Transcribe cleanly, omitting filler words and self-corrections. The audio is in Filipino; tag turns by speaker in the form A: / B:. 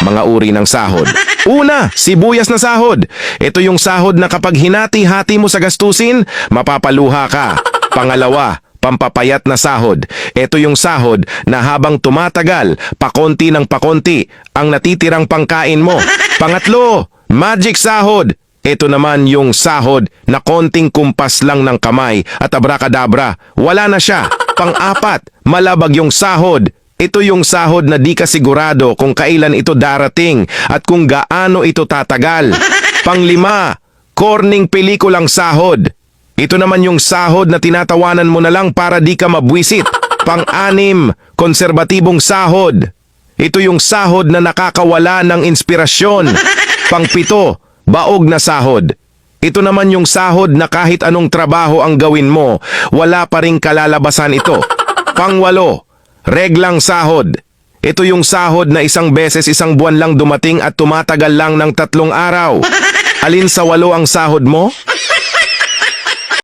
A: mga uri ng sahod. Una, sibuyas na sahod. Ito yung sahod na kapag hinati-hati mo sa gastusin, mapapaluha ka. Pangalawa, pampapayat na sahod. Ito yung sahod na habang tumatagal, pakonti ng pakonti, ang natitirang pangkain mo. Pangatlo, magic sahod. Ito naman yung sahod na konting kumpas lang ng kamay at abracadabra, wala na siya. Pang-apat, malabag yung sahod. Ito yung sahod na di ka sigurado kung kailan ito darating at kung gaano ito tatagal. Panglima, corning pelikulang sahod. Ito naman yung sahod na tinatawanan mo na lang para di ka mabwisit. Pang-anim, konserbatibong sahod. Ito yung sahod na nakakawala ng inspirasyon. Pang-pito, baog na sahod. Ito naman yung sahod na kahit anong trabaho ang gawin mo, wala pa ring kalalabasan ito. Pang-walo, reglang sahod. Ito yung sahod na isang beses isang buwan lang dumating at tumatagal lang ng 3 araw. Alin sa 8 ang sahod mo?